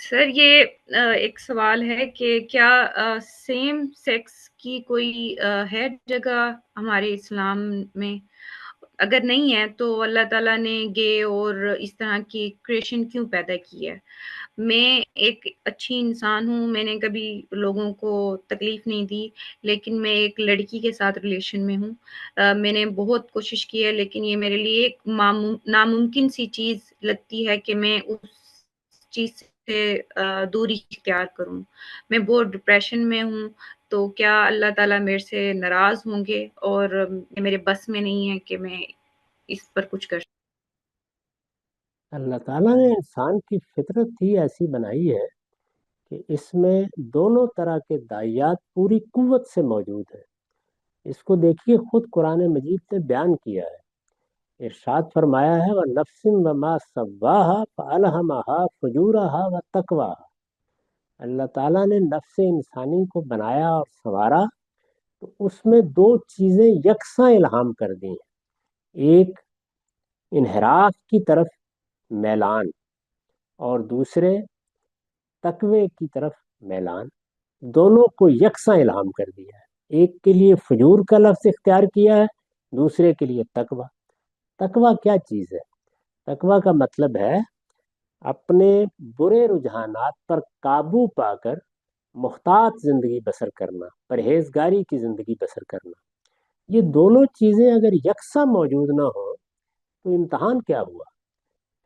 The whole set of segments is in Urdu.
سر یہ ایک سوال ہے کہ کیا سیم سیکس کی کوئی ہے جگہ ہمارے اسلام میں؟ اگر نہیں ہے تو اللہ تعالیٰ نے گے اور اس طرح کی کریشن کیوں پیدا کی ہے؟ میں ایک اچھی انسان ہوں، میں نے کبھی لوگوں کو تکلیف نہیں دی، لیکن میں ایک لڑکی کے ساتھ ریلیشن میں ہوں۔ میں نے بہت کوشش کی ہے، لیکن یہ میرے لیے ایک ناممکن سی چیز لگتی ہے کہ میں اس چیز سے دوری اختیار کروں۔ میں بہت ڈپریشن میں ہوں، تو کیا اللہ تعالیٰ میرے سے ناراض ہوں گے؟ اور یہ میرے بس میں نہیں ہے کہ میں اس پر کچھ کر اللہ تعالیٰ نے انسان کی فطرت ہی ایسی بنائی ہے کہ اس میں دونوں طرح کے داعیات پوری قوت سے موجود ہیں۔ اس کو دیکھیے، خود قرآن مجید نے بیان کیا ہے، ارشاد فرمایا ہے وَنَفْسٍ وَمَا سَوَّاهَا فَأَلْهَمَهَا فُجُورَهَا وَتَقْوَاهَا۔ اللہ تعالیٰ نے نفس انسانی کو بنایا اور سنوارا تو اس میں دو چیزیں یکساں الہام کر دی ہیں، ایک انحراف کی طرف میلان اور دوسرے تقوی کی طرف میلان، دونوں کو یکساں الہام کر دیا ہے۔ ایک کے لیے فجور کا لفظ اختیار کیا ہے، دوسرے کے لیے تقوی۔ تقوی کیا چیز ہے؟ تقوی کا مطلب ہے اپنے برے رجحانات پر قابو پا کر محتاط زندگی بسر کرنا، پرہیزگاری کی زندگی بسر کرنا۔ یہ دونوں چیزیں اگر یکساں موجود نہ ہوں تو امتحان کیا ہوا؟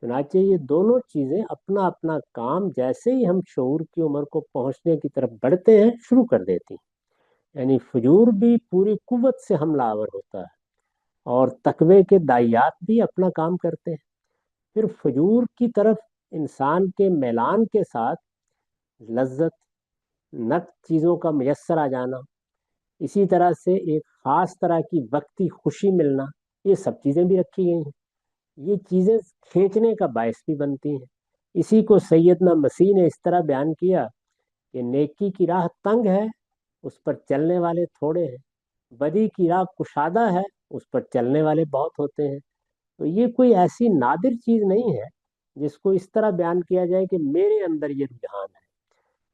چنانچہ یہ دونوں چیزیں اپنا اپنا کام جیسے ہی ہم شعور کی عمر کو پہنچنے کی طرف بڑھتے ہیں شروع کر دیتی ہیں، یعنی فجور بھی پوری قوت سے حملہ آور ہوتا ہے اور تقوی کے داعیات بھی اپنا کام کرتے ہیں۔ پھر فجور کی طرف انسان کے میلان کے ساتھ لذت، نقد چیزوں کا میسر آ جانا، اسی طرح سے ایک خاص طرح کی وقتی خوشی ملنا، یہ سب چیزیں بھی رکھی گئی ہیں۔ یہ چیزیں کھینچنے کا باعث بھی بنتی ہیں۔ اسی کو سیدنا مسیح نے اس طرح بیان کیا کہ نیکی کی راہ تنگ ہے، اس پر چلنے والے تھوڑے ہیں، بدی کی راہ کشادہ ہے، اس پر چلنے والے بہت ہوتے ہیں۔ تو یہ کوئی ایسی نادر چیز نہیں ہے جس کو اس طرح بیان کیا جائے کہ میرے اندر یہ رجحان ہے۔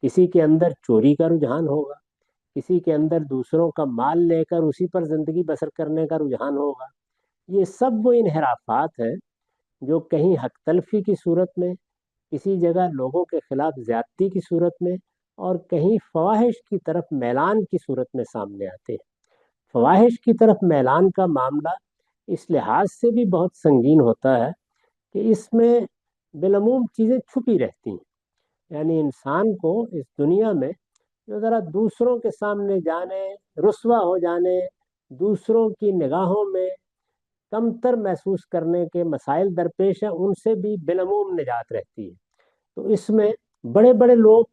کسی کے اندر چوری کا رجحان ہوگا، کسی کے اندر دوسروں کا مال لے کر اسی پر زندگی بسر کرنے کا رجحان ہوگا۔ یہ سب وہ انحرافات ہیں جو کہیں حق تلفی کی صورت میں، کسی جگہ لوگوں کے خلاف زیادتی کی صورت میں، اور کہیں فواہش کی طرف میلان کی صورت میں سامنے آتے ہیں۔ فواہش کی طرف میلان کا معاملہ اس لحاظ سے بھی بہت سنگین ہوتا ہے کہ اس میں بالعموم چیزیں چھپی رہتی ہیں، یعنی انسان کو اس دنیا میں جو ذرا دوسروں کے سامنے جانے، رسوا ہو جانے، دوسروں کی نگاہوں میں کمتر محسوس کرنے کے مسائل درپیش ہیں، ان سے بھی بالعموم نجات رہتی ہے۔ تو اس میں بڑے بڑے لوگ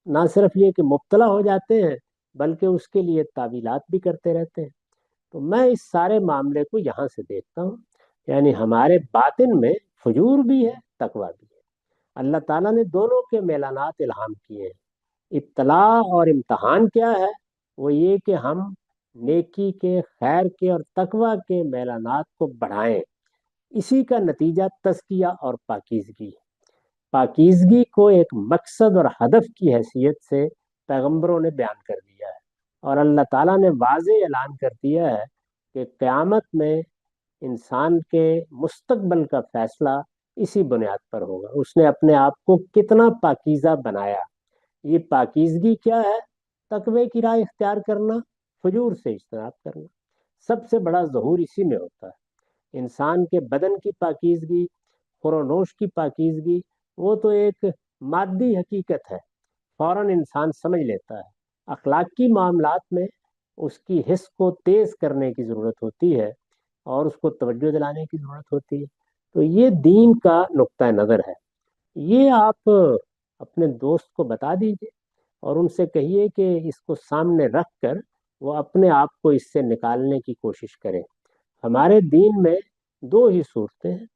نہ صرف یہ کہ مبتلا ہو جاتے ہیں بلکہ اس کے لیے تعویلات بھی کرتے رہتے ہیں۔ تو میں اس سارے معاملے کو یہاں سے دیکھتا ہوں، یعنی ہمارے باطن میں فجور بھی ہے، تقوی بھی ہے۔ اللہ تعالیٰ نے دونوں کے میلانات الہام کیے ہیں۔ ابتلا اور امتحان کیا ہے؟ وہ یہ کہ ہم نیکی کے، خیر کے اور تقوی کے میلانات کو بڑھائیں۔ اسی کا نتیجہ تزکیہ اور پاکیزگی۔ پاکیزگی کو ایک مقصد اور ہدف کی حیثیت سے پیغمبروں نے بیان کر دیا ہے، اور اللہ تعالیٰ نے واضح اعلان کر دیا ہے کہ قیامت میں انسان کے مستقبل کا فیصلہ اسی بنیاد پر ہوگا، اس نے اپنے آپ کو کتنا پاکیزہ بنایا۔ یہ پاکیزگی کیا ہے؟ تقوی کی راہ اختیار کرنا، فجور سے اجتناب کرنا۔ سب سے بڑا ظہور اسی میں ہوتا ہے۔ انسان کے بدن کی پاکیزگی، خورونوش کی پاکیزگی، وہ تو ایک مادی حقیقت ہے، فوراً انسان سمجھ لیتا ہے۔ اخلاقی معاملات میں اس کی حس کو تیز کرنے کی ضرورت ہوتی ہے اور اس کو توجہ دلانے کی ضرورت ہوتی ہے۔ تو یہ دین کا نقطہ نظر ہے۔ یہ آپ اپنے دوست کو بتا دیجئے اور ان سے کہیے کہ اس کو سامنے رکھ کر وہ اپنے آپ کو اس سے نکالنے کی کوشش کریں۔ ہمارے دین میں دو ہی صورتیں ہیں،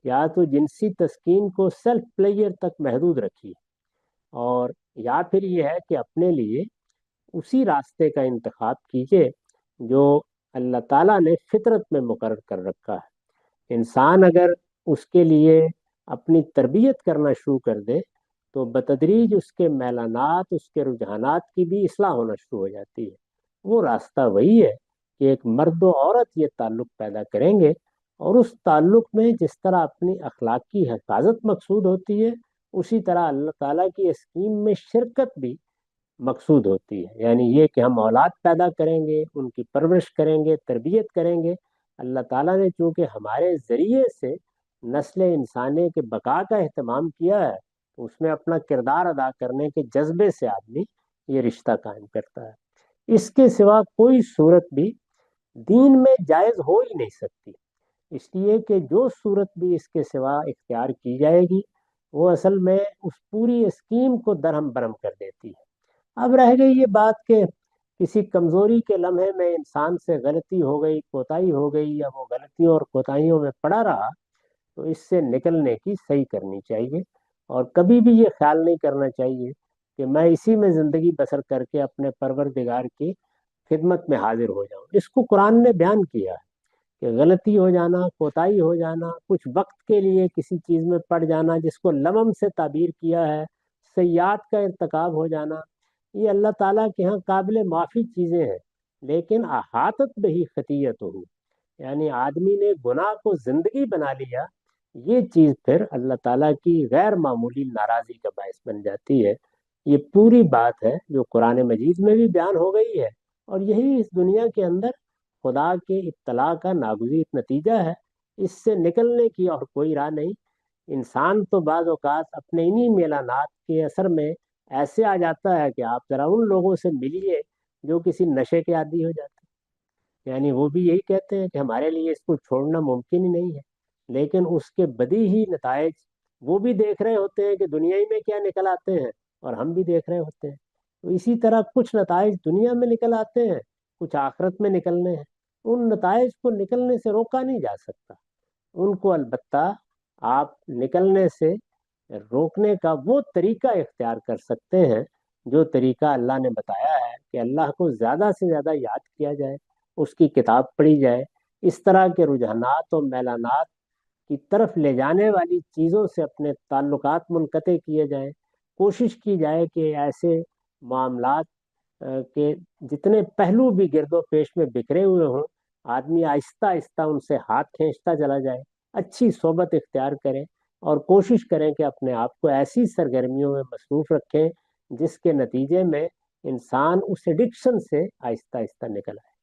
یا تو جنسی تسکین کو سیلف پلیئر تک محدود رکھیے، اور یا پھر یہ ہے کہ اپنے لیے اسی راستے کا انتخاب کیجیے جو اللہ تعالیٰ نے فطرت میں مقرر کر رکھا ہے۔ انسان اگر اس کے لیے اپنی تربیت کرنا شروع کر دے تو بتدریج اس کے میلانات، اس کے رجحانات کی بھی اصلاح ہونا شروع ہو جاتی ہے۔ وہ راستہ وہی ہے کہ ایک مرد و عورت یہ تعلق پیدا کریں گے، اور اس تعلق میں جس طرح اپنی اخلاق کی حفاظت مقصود ہوتی ہے، اسی طرح اللہ تعالیٰ کی اسکیم میں شرکت بھی مقصود ہوتی ہے۔ یعنی یہ کہ ہم اولاد پیدا کریں گے، ان کی پرورش کریں گے، تربیت کریں گے۔ اللہ تعالیٰ نے چونکہ ہمارے ذریعے سے نسل انسانی کے بقا کا اہتمام کیا ہے، تو اس میں اپنا کردار ادا کرنے کے جذبے سے آدمی یہ رشتہ قائم کرتا ہے۔ اس کے سوا کوئی صورت بھی دین میں جائز ہو ہی نہیں سکتی، اس لیے کہ جو صورت بھی اس کے سوا اختیار کی جائے گی وہ اصل میں اس پوری اسکیم کو درہم برہم کر دیتی ہے۔ اب رہ گئی یہ بات کہ کسی کمزوری کے لمحے میں انسان سے غلطی ہو گئی، کوتاہی ہو گئی، یا وہ غلطیوں اور کوتاہیوں میں پڑا رہا، تو اس سے نکلنے کی صحیح کرنی چاہیے، اور کبھی بھی یہ خیال نہیں کرنا چاہیے کہ میں اسی میں زندگی بسر کر کے اپنے پروردگار کی خدمت میں حاضر ہو جاؤں۔ اس کو قرآن نے بیان کیا ہے کہ غلطی ہو جانا، کوتاہی ہو جانا، کچھ وقت کے لیے کسی چیز میں پڑ جانا، جس کو لمم سے تعبیر کیا ہے، سیئات کا ارتکاب ہو جانا، یہ اللہ تعالیٰ کے ہاں قابل معافی چیزیں ہیں۔ لیکن احاطت بہی خطیت ہو، یعنی آدمی نے گناہ کو زندگی بنا لیا، یہ چیز پھر اللہ تعالیٰ کی غیر معمولی ناراضی کا باعث بن جاتی ہے۔ یہ پوری بات ہے جو قرآن مجید میں بھی بیان ہو گئی ہے، اور یہی اس دنیا کے اندر خدا کے اطلاع کا ناگزیر نتیجہ ہے۔ اس سے نکلنے کی اور کوئی راہ نہیں۔ انسان تو بعض اوقات اپنے انہی میلانات کے اثر میں ایسے آ جاتا ہے کہ آپ ذرا ان لوگوں سے ملیے جو کسی نشے کے عادی ہو جاتے ہیں، یعنی وہ بھی یہی کہتے ہیں کہ ہمارے لیے اس کو چھوڑنا ممکن ہی نہیں ہے، لیکن اس کے بدیہی نتائج وہ بھی دیکھ رہے ہوتے ہیں کہ دنیا ہی میں کیا نکل آتے ہیں، اور ہم بھی دیکھ رہے ہوتے ہیں۔ تو اسی طرح کچھ نتائج دنیا میں نکل آتے ہیں، کچھ آخرت میں نکلنے ہیں۔ ان نتائج کو نکلنے سے روکا نہیں جا سکتا، ان کو البتہ آپ نکلنے سے روکنے کا وہ طریقہ اختیار کر سکتے ہیں جو طریقہ اللہ نے بتایا ہے، کہ اللہ کو زیادہ سے زیادہ یاد کیا جائے، اس کی کتاب پڑھی جائے، اس طرح کے رجحانات اور میلانات کی طرف لے جانے والی چیزوں سے اپنے تعلقات منقطع کیے جائیں، کوشش کی جائے کہ ایسے معاملات کے جتنے پہلو بھی گرد و پیش میں بکھرے ہوئے ہوں، آدمی آہستہ آہستہ ان سے ہاتھ کھینچتا چلا جائے، اچھی صحبت اختیار کریں، اور کوشش کریں کہ اپنے آپ کو ایسی سرگرمیوں میں مصروف رکھیں جس کے نتیجے میں انسان اس ایڈکشن سے آہستہ آہستہ نکل آئے۔